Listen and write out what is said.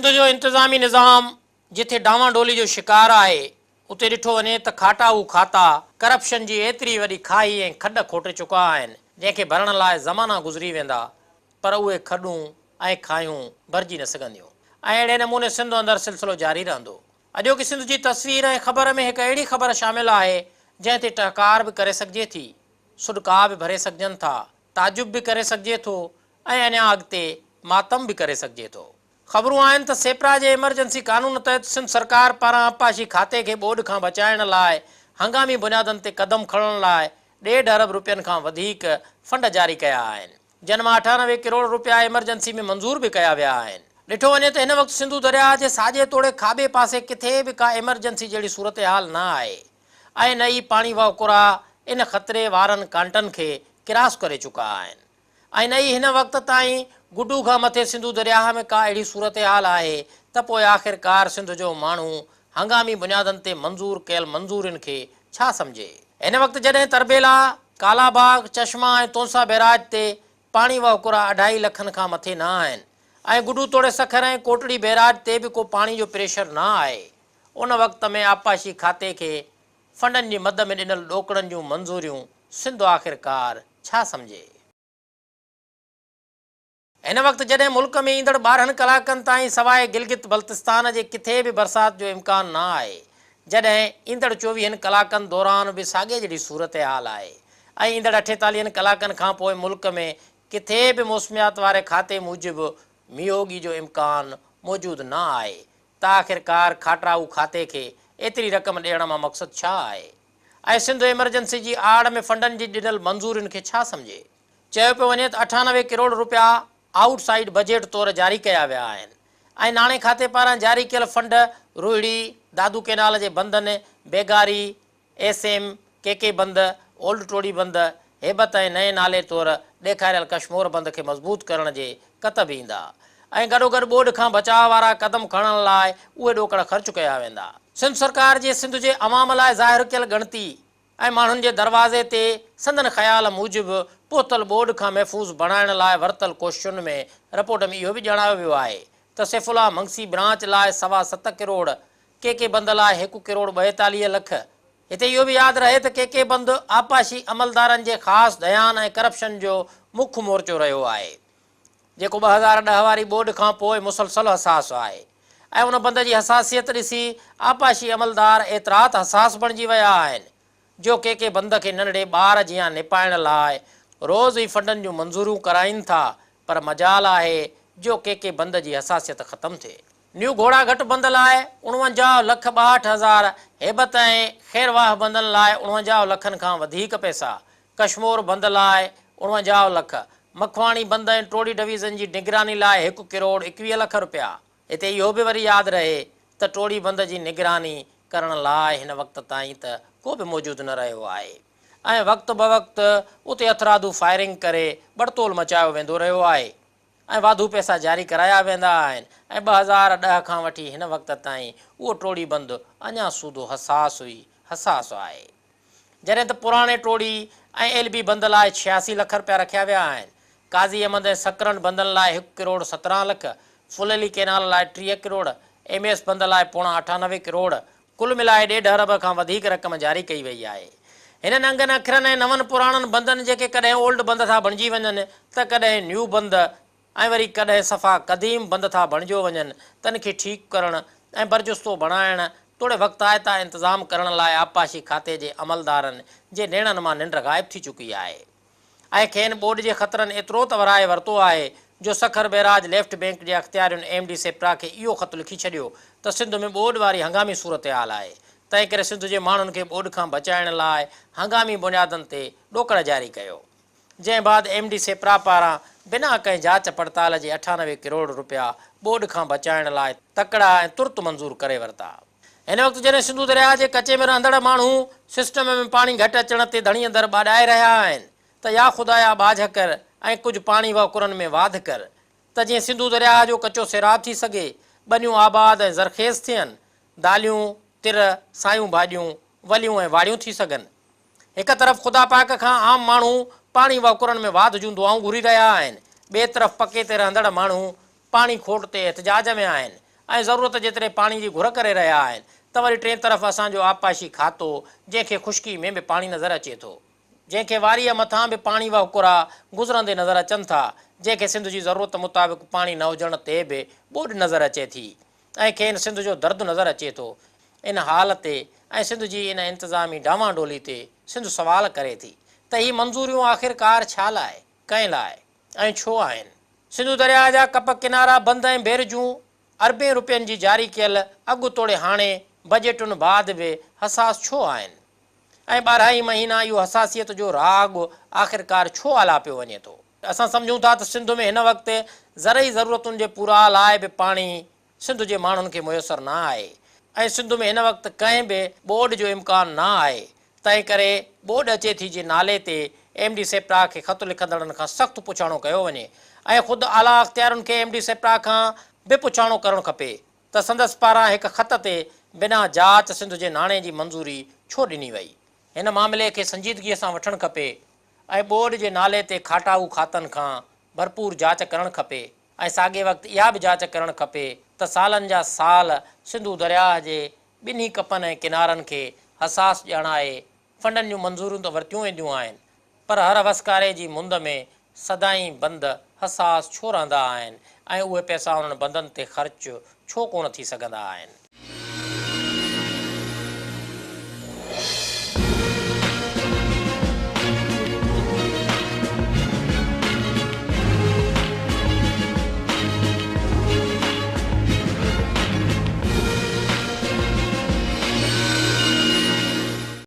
सिंध जो इंतज़ामी निज़ाम जिथे डावाडोली जो शिकार आहे उते ॾिठो वञे त खाटा ऊ खाता करप्शन जी एतिरी वॾी खाई ऐं खॾ खोटे चुका आहिनि जंहिंखे भरण लाइ ज़माना गुज़री वेंदा पर उहे खॾूं ऐं खायूं भरिजी न सघंदियूं ऐं अहिड़े नमूने सिंध अंदरि सिलसिलो जारी रहंदो। अॼोकी सिंध जी तस्वीर ऐं ख़बर में हिकु अहिड़ी ख़बर शामिल आहे जंहिं ते टहकार बि करे सघिजे थी, सुॾका बि भरे सघिजनि था, ताजुब बि करे सघिजे थो ऐं अञा अॻिते मातम बि करे सघिजे थो। ख़बरूं आहिनि त सेपरा जे इमरजेंसी कानून तहत सिंध सरकार पारां आपाशी खाते खे ॿोॾि खां बचाइण लाइ हंगामी बुनियादनि ते क़दम खणण लाइ 1.5 अरब रुपयनि खां वधीक फंड जारी कया आहिनि, जिन मां 98 करोड़ रुपया इमरजेंसी में मंज़ूर बि कया विया आहिनि। ॾिठो वञे त हिन वक़्तु सिंधु दरिया जे साॼे तोड़े खाॿे पासे किथे बि का इमरजेंसी जहिड़ी सूरत हाल न आहे ऐं न ई पाणी वाकुरा इन ख़तरे वारनि कांटनि खे किरास करे चुका आहिनि ऐं न ई हिन वक़्त ताईं गुडू खां मथे सिंधु दरिया में का अहिड़ी सूरत हाल आहे त पोइ आख़िरकार सिंध जो माण्हू हंगामी बुनियादनि ते मंज़ूर कयल मंज़ूरियुनि खे छा सम्झे। हिन वक़्तु जॾहिं तरबेला, कालाबाग, चश्मा ऐं तोसा बैराज ते पाणी वाकुरा 2.5 लखनि खां मथे न आहिनि ऐं गुडू तोड़े सखर ऐं कोटड़ी बैराज ते बि को पाणी जो प्रेशर न आहे, उन वक़्त में आपाशी खाते खे फंडनि जी मद में ॾिनल ॾोकड़नि जूं मंज़ूरियूं सिंध आख़िरकार छा सम्झे। हिन वक़्तु जॾहिं मुल्क में ईंदड़ 12 कलाकनि ताईं सवाइ गिलगित बल्तिस्तान जे किथे बि बरसाति जो इम्कान न आहे, जॾहिं ईंदड़ 24 कलाकनि दौरान बि साॻे जहिड़ी सूरत हाल आहे ऐं ईंदड़ 48 कलाकनि खां पोइ मुल्क में किथे बि मौसमियात वारे खाते मूजिबि मींहोगी जो इम्कान मौजूदु न आहे त आख़िरकार खाटराऊ खाते खे एतिरी रक़म ॾियण मां मक़सदु छा आहे ऐं सिंध इमरजेंसी जी आड़ में फंडनि जी ॾिनल मंज़ूरियुनि खे छा सम्झे। चयो पियो वञे त 98 करोड़ रुपया आउटसाइड बजेट तौरु जारी कया विया आहिनि ऐं नाणे खाते पारां जारी कयल फंड रुहिड़ी, दादू केनाल जे बंदनि, बेगारी, एसएम, के बंद, ओल्ड टोड़ी बंद, हेबत ऐं नए नाले तौरु ॾेखारियल कश्मोर बंद खे मज़बूत करण जे कत बि ईंदा ऐं गॾोगॾु ॿोॾि खां बचाव वारा क़दम खणण लाइ उहे ॾोकड़ ख़र्च कया वेंदा। सिंध सरकार जे सिंध जे अवाम लाइ ज़ाहिर कयल गणती ऐं माण्हुनि जे दरवाज़े ते संदन ख़्याल मूजिबि पोतल ॿोॾि खां महफ़ूज़ बणाइण लाइ वरितल कोशिशुनि में रिपोर्ट में इहो बि ॼाणायो वियो आहे त सैफुल्ला मंगसी ब्रांच लाइ 7.25 करोड़, के बंद लाइ 1 करोड़ 42 लख। हिते इहो बि यादि रहे त के बंद आपाशी अमलदारनि जे ख़ासि ध्यान ऐं करप्शन जो मुख्य मोर्चो रहियो आहे जेको 2010 वारी ॿोॾि खां पोइ मुसलसल हसास आहे ऐं उन बंद जी हसासियत ॾिसी आपाशी अमलदार एतिरात हसास बणिजी विया आहिनि जो के बंद खे नंढड़े ॿार जीअं निपाइण लाइ रोज़ ई फंडनि जूं मंज़ूरियूं कराइनि था, पर मजाल आहे जो के बंद जी हसासियत ख़तमु थिए। न्यू घोड़ा घट बंद लाइ 49,62,000, हेबत ऐं ख़ैरवाह बंदनि लाइ 49 लखनि खां वधीक पैसा, कश्मोर बंद लाइ 49 लख, मखवाणी बंद ऐं टोड़ी डिवीज़न जी निगरानी लाइ 1 करोड़ 21 लख रुपया। हिते इहो बि वरी यादि रहे त टोड़ी बंद जी निगरानी करण लाइ हिन वक़्त ताईं त को बि मौजूदु न रहियो आहे ऐं वक़्तु ब वक़्तु उते हथरादू फायरिंग करे बड़तोल मचायो वेंदो रहियो आहे ऐं वाधू पैसा जारी कराया वेंदा आहिनि ऐं 2010 खां वठी हिन वक़्त ताईं उहो टोड़ी बंदि अञा सूदो हसास आहे, जॾहिं त पुराणे टोड़ी ऐं एलबी बंद लाइ 86 लख रुपया रखिया विया आहिनि, काज़ी अहमद ऐं सकरन बंदनि लाइ 1 करोड़ 17 लख, फुलेली केनाल लाइ 30 करोड़, एमएस बंद लाइ 98 करोड़, कुल मिलाए 1.5 अरब खां वधीक रक़म जारी कई वई आहे। हिननि अंगनि अखरनि ऐं नवनि पुराणनि बंदनि जेके कॾहिं ओल्ड बंद था बणिजी वञनि त कॾहिं न्यू बंद ऐं वरी कॾहिं सफ़ा क़दीम बंद था बणिजो वञनि, तन खे ठीकु करणु ऐं बरजुस्तो बणाइण तोड़े वक़्तायता इंतज़ाम करण लाइ आपाशी खाते जे अमलदारनि जे नेणनि मां निंड ग़ाइब थी चुकी आहे ऐं खेनि ॿोॾि जे ख़तरनि एतिरो त वराए वरितो आहे जो सखर बैराज लेफ्ट बैंक जे अख़्तियारियुनि एमडी सेप्रा खे इहो ख़त लिखी छॾियो त सिंध में ॿोॾि वारी हंगामी सूरत हाल आहे, तंहिं करे सिंध जे माण्हुनि खे ॿोॾि खां बचाइण लाइ हंगामी बुनियादनि ते ॾोकड़ जारी कयो, जंहिं बाद एमडी सेप्रा पारां बिना कंहिं जांच पड़ताल जे 98 करोड़ रुपया ॿोॾि खां बचाइण लाइ तकड़ा ऐं तुर्त मंज़ूर करे वरिता। हिन वक़्तु जॾहिं सिंधु दरिया जे कचे में रहंदड़ माण्हू सिस्टम में पाणी घटि अचण ते धणीअ दर ॿाॾाए रहिया आहिनि त या ख़ुदाया बाझ कर ऐं कुझु पाणी वाकुरनि में वाध कर त जीअं सिंधु दरिया जो कचो सैराब थी सघे, बनियूं आबाद ऐं ज़रख़ेज़ थियनि, दालियूं, तिर, सायूं भाॼियूं, वलियूं ऐं वाड़ियूं थी सघनि। हिकु तरफ़ ख़ुदा पाक खां आम माण्हू पाणी वाकुरनि में वाध जूं दुआऊं घुरी रहिया आहिनि, ॿिए तरफ़ पके ते रहंदड़ माण्हू पाणी खोट ते एहतिजाज में आहिनि ऐं ज़रूरत जेतिरे पाणी जी घुर करे रहिया आहिनि त वरी टे तरफ़ असांजो आपाशी खातो जंहिंखे ख़ुश्की में बि पाणी नज़र अचे थो, जंहिंखे वारीअ मथां बि पाणी वहुकुरा गुज़रंदे नज़र अचनि था, जंहिंखे सिंध जी ज़रूरत मुताबिक़ पाणी न हुजण ते बि ॿोॾि नज़र अचे थी ऐं खेनि सिंध जो दर्दु नज़र अचे थो। इन हाल ते ऐं सिंध जी इन इंतिज़ामी डावाडोली ते सिंध सुवाल करे थी त ही मंज़ूरियूं आख़िरकार छा लाइ, कंहिं लाइ ऐं छो आहिनि। सिंधु दरिया जा कप किनारा बंदि ऐं बेरजूं अरबे रुपयनि जी जारी कयल अॻु तोड़े हाणे बजेटुनि बाद बि हसास छो आहिनि ऐं 12 महीना इहो हसासियत जो राॻु आख़िरकार छो आला पियो वञे थो। असां सम्झूं था त सिंध में हिन वक़्तु ज़रई ज़रूरतुनि जे पूरा लाइ बि पाणी सिंध जे माण्हुनि खे मुयसरु न आहे ऐं सिंध में हिन वक़्तु कंहिं बि ॿोॾि जो इम्कानु न आहे। तंहिं करे ॿोॾि अचे थी जे नाले ते MD सेप्रा खे ख़त लिखंदड़नि खां सख़्तु पुछाणो कयो वञे ऐं ख़ुदि आला अख़्तियारुनि खे MD सेप्रा खां बि पुछाणो करणु खपे त संदसि पारां हिकु ख़त ते बिना जाच सिंध जे नाणे जी मंज़ूरी छो ॾिनी वई। हिन मामले खे संजीदगीअ सां वठणु खपे ऐं ॿोॾि जे नाले ते खाटाऊ खातनि खां भरपूर जांच करणु खपे ऐं साॻे वक़्तु इहा बि जांच करणु खपे त सालनि जा साल सिंधु दरिया जे ॿिन्ही कपनि ऐं किनारनि खे हसास ॼाणाए फंडनि जूं मंज़ूरियूं त वरितियूं वेंदियूं आहिनि, पर हर वसकारे जी मुंद में सदाईं बंदि हसास छो रहंदा आहिनि ऐं उहे पैसा उन्हनि बंदनि ते ख़र्च छो कोन थी सघंदा आहिनि।